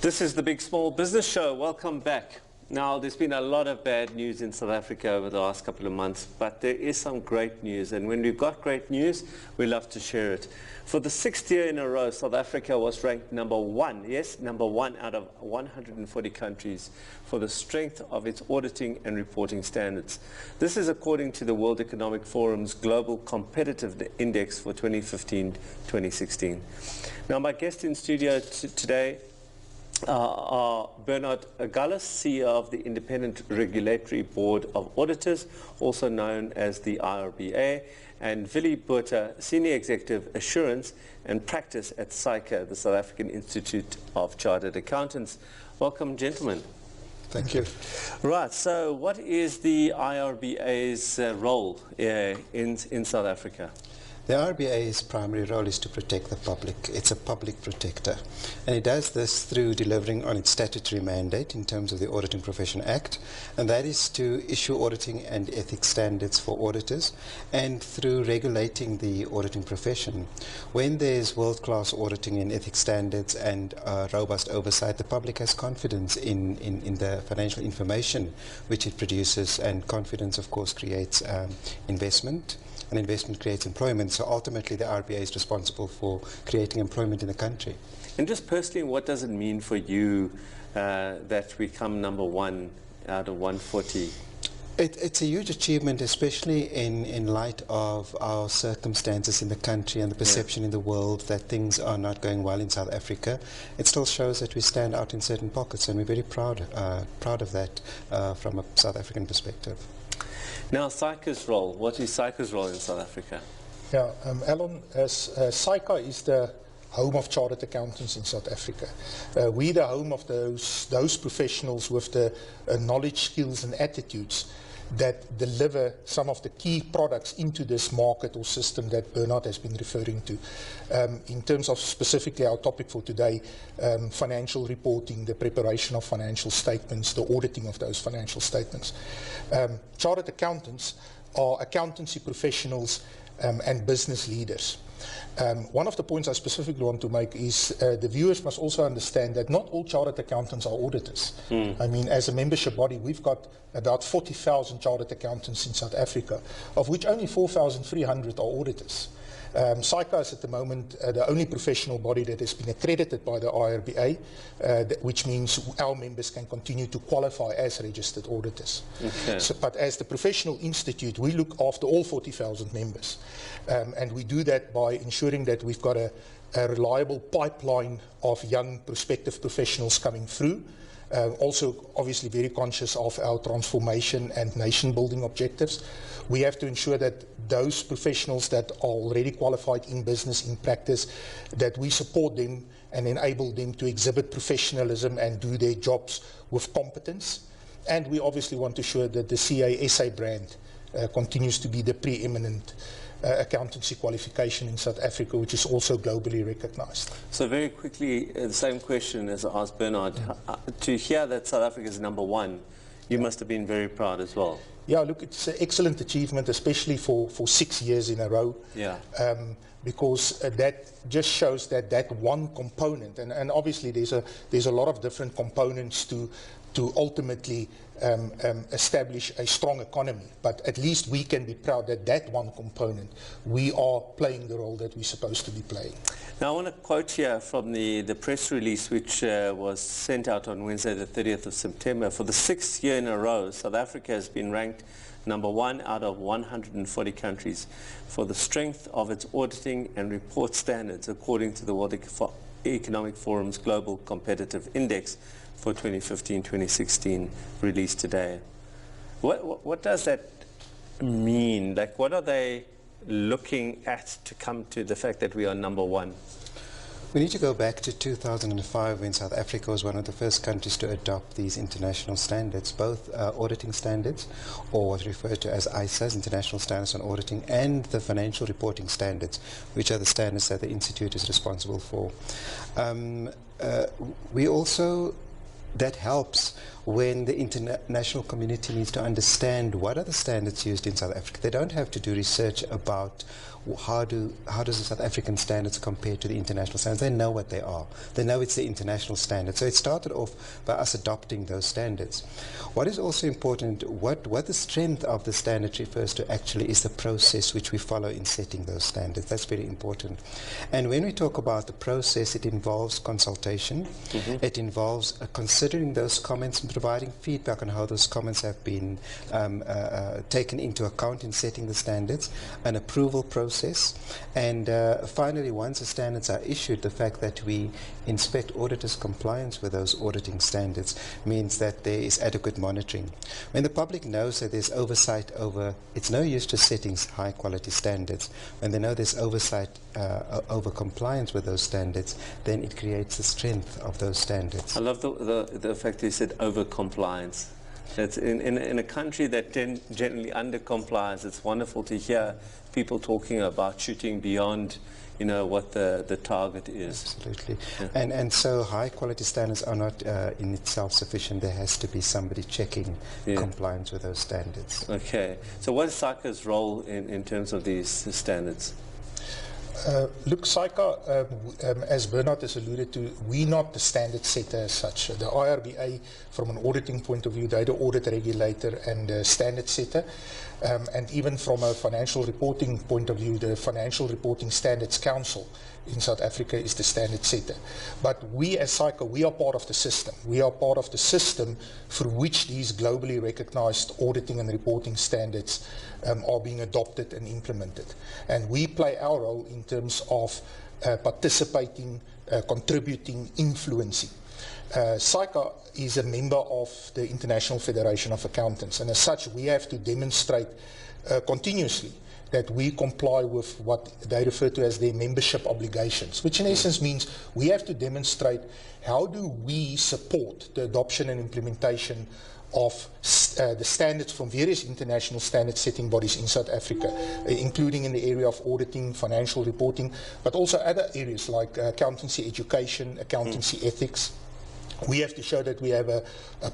This is the Big Small Business Show. Welcome back. Now, there's been a lot of bad news in South Africa over the last couple of months, but there is some great news. And when we've got great news, we love to share it. For the 6th year in a row, South Africa was ranked #1, yes, #1 out of 140 countries for the strength of its auditing and reporting standards. This is according to the World Economic Forum's Global Competitive Index for 2015-2016. Now, my guest in studio today are Bernard Agulhas, CEO of the Independent Regulatory Board of Auditors, also known as the IRBA, and Willie Botha, Senior Executive Assurance and Practice at SAICA, the South African Institute of Chartered Accountants. Welcome, gentlemen. Thank you. Right, so what is the IRBA's role in South Africa? The RBA's primary role is to protect the public. It's a public protector. And it does this through delivering on its statutory mandate in terms of the Auditing Profession Act, and that is to issue auditing and ethics standards for auditors, and through regulating the auditing profession. When there's world-class auditing and ethics standards and robust oversight, the public has confidence in the financial information which it produces, and confidence, of course, creates investment. And investment creates employment, so ultimately the RBA is responsible for creating employment in the country. And just personally, what does it mean for you that we come #1 out of 140? It's a huge achievement, especially in light of our circumstances in the country and the perception in the world that things are not going well in South Africa. It still shows that we stand out in certain pockets, and we're very proud of that from a South African perspective. Now, SAICA's role. What is SAICA's role in South Africa? Yeah, Alan, SAICA is the home of chartered accountants in South Africa. We're the home of those professionals with the knowledge, skills and attitudes that deliver some of the key products into this market or system that Bernard has been referring to. In terms of specifically our topic for today, financial reporting, the preparation of financial statements, the auditing of those financial statements. Chartered accountants are accountancy professionals and business leaders. One of the points I specifically want to make is the viewers must also understand that not all chartered accountants are auditors. I mean, as a membership body, we've got about 40,000 chartered accountants in South Africa, of which only 4,300 are auditors. SAICA is at the moment the only professional body that has been accredited by the IRBA, which means our members can continue to qualify as registered auditors. Okay. But as the professional institute, we look after all 40,000 members. And we do that by ensuring that we've got a reliable pipeline of young prospective professionals coming through. Also, obviously, very conscious of our transformation and nation-building objectives. We have to ensure that those professionals that are already qualified in business, in practice, that we support them and enable them to exhibit professionalism and do their jobs with competence. And we obviously want to ensure that the CASA brand continues to be the preeminent accountancy qualification in South Africa, which is also globally recognized. So very quickly, the same question as I asked Bernard. To hear that South Africa is #1, you must have been very proud as well. Yeah, look, it's an excellent achievement, especially for 6 years in a row. Yeah. Because that just shows that one component, and obviously there's a lot of different components to ultimately establish a strong economy. But at least we can be proud that one component, we are playing the role that we're supposed to be playing. Now I want to quote here from the press release which was sent out on Wednesday the 30th of September. For the 6th year in a row, South Africa has been ranked #1 out of 140 countries for the strength of its auditing and report standards, according to the World Economic Forum's Global Competitive Index for 2015-2016, released today. What does that mean? Like, what are they looking at to come to the fact that we are #1? We need to go back to 2005 when South Africa was one of the first countries to adopt these international standards, both auditing standards, or what's referred to as ISAs, International Standards on Auditing, and the financial reporting standards, which are the standards that the Institute is responsible for. We also that helps when the international community needs to understand what are the standards used in South Africa. They don't have to do research about how does the South African standards compare to the international standards. They know what they are. They know it's the international standard. So it started off by us adopting those standards. What is also important, what the strength of the standard refers to actually is the process which we follow in setting those standards. That's very important. And when we talk about the process, it involves consultation. It involves considering those comments and providing feedback on how those comments have been taken into account in setting the standards, an approval process, and finally, once the standards are issued, the fact that we inspect auditors' compliance with those auditing standards means that there is adequate monitoring. When the public knows that there's oversight over, it's no use just setting high quality standards. When they know there's oversight over compliance with those standards, then it creates the strength of those standards. I love the fact you said over compliance. It's in a country that generally under complies, it's wonderful to hear people talking about shooting beyond, you know, what the target is. Absolutely. Yeah. And so high quality standards are not in itself sufficient. There has to be somebody checking compliance with those standards. Okay. So what is SAICA's role in terms of these standards? Look, SAICA, as Bernard has alluded to, we're not the standard setter as such. The IRBA, from an auditing point of view, they're the audit regulator and the standard setter. And even from a financial reporting point of view, the Financial Reporting Standards Council in South Africa is the standard setter. But we as SAICA, we are part of the system. We are part of the system for which these globally recognized auditing and reporting standards are being adopted and implemented. And we play our role in terms of participating, contributing, influencing. SAICA is a member of the International Federation of Accountants, and as such we have to demonstrate continuously that we comply with what they refer to as their membership obligations, which in essence means we have to demonstrate how do we support the adoption and implementation of the standards from various international standard setting bodies in South Africa, including in the area of auditing, financial reporting, but also other areas like accountancy education, accountancy ethics. We have to show that we have a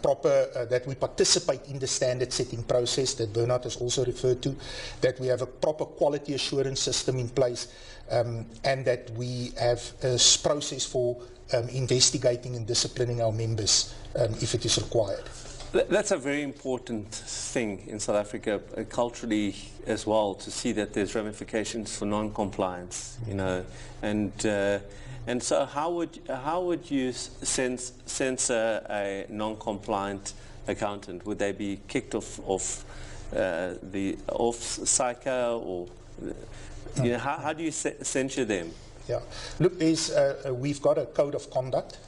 proper, that we participate in the standard setting process that Bernard has also referred to, that we have a proper quality assurance system in place, and that we have a process for investigating and disciplining our members if it is required. That's a very important thing in South Africa, culturally as well, to see that there's ramifications for non-compliance, you know, and so how would you censor a non-compliant accountant? Would they be kicked off SAICA, or you know, how do you censure them? Yeah, look, we've got a code of conduct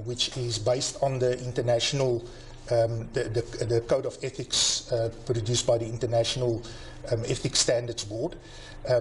which is based on the international. The Code of Ethics produced by the International Ethics Standards Board.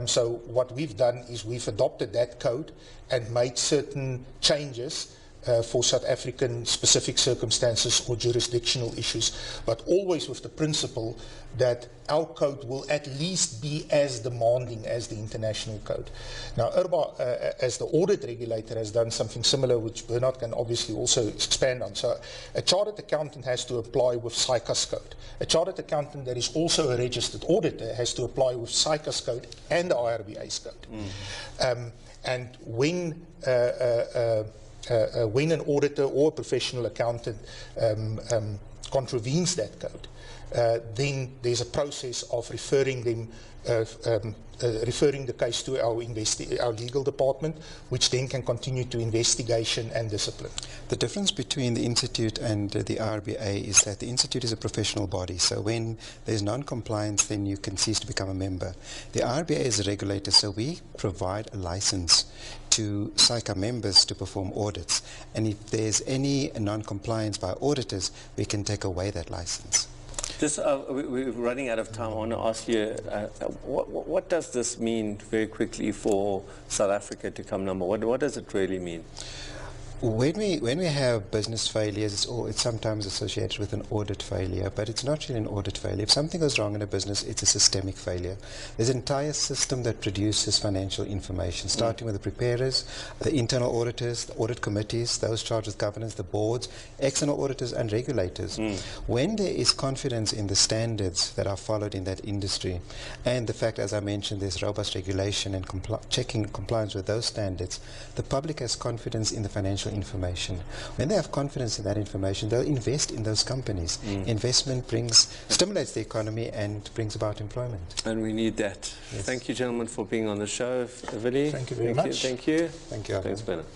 So what we've done is we've adopted that code and made certain changes for South African specific circumstances or jurisdictional issues, but always with the principle that our code will at least be as demanding as the international code. Now, IRBA, as the audit regulator, has done something similar, which Bernard can obviously also expand on. So a chartered accountant has to apply with SAICA's code. A chartered accountant that is also a registered auditor has to apply with SAICA's code and the IRBA's code. And when an auditor or a professional accountant contravenes that code, then there's a process of referring them, referring the case to our legal department, which then can continue to investigation and discipline. The difference between the Institute and the RBA is that the Institute is a professional body, so when there's non-compliance, then you can cease to become a member. The RBA is a regulator, so we provide a license to SAICA members to perform audits, and if there's any non-compliance by auditors, we can take away that license. Just, we're running out of time. I want to ask you, what does this mean very quickly for South Africa to come number one? What does it really mean? When we have business failures, it's sometimes associated with an audit failure, but it's not really an audit failure. If something goes wrong in a business, it's a systemic failure. There's an entire system that produces financial information, starting with the preparers, the internal auditors, the audit committees, those charged with governance, the boards, external auditors and regulators. When there is confidence in the standards that are followed in that industry, and the fact, as I mentioned, there's robust regulation and checking compliance with those standards, the public has confidence in the financial information. When they have confidence in that information, they'll invest in those companies. Investment stimulates the economy and brings about employment. And we need that. Yes. Thank you, gentlemen, for being on the show. Willie, Thank you very much. Thank you. Thank you. Thanks, Bernard.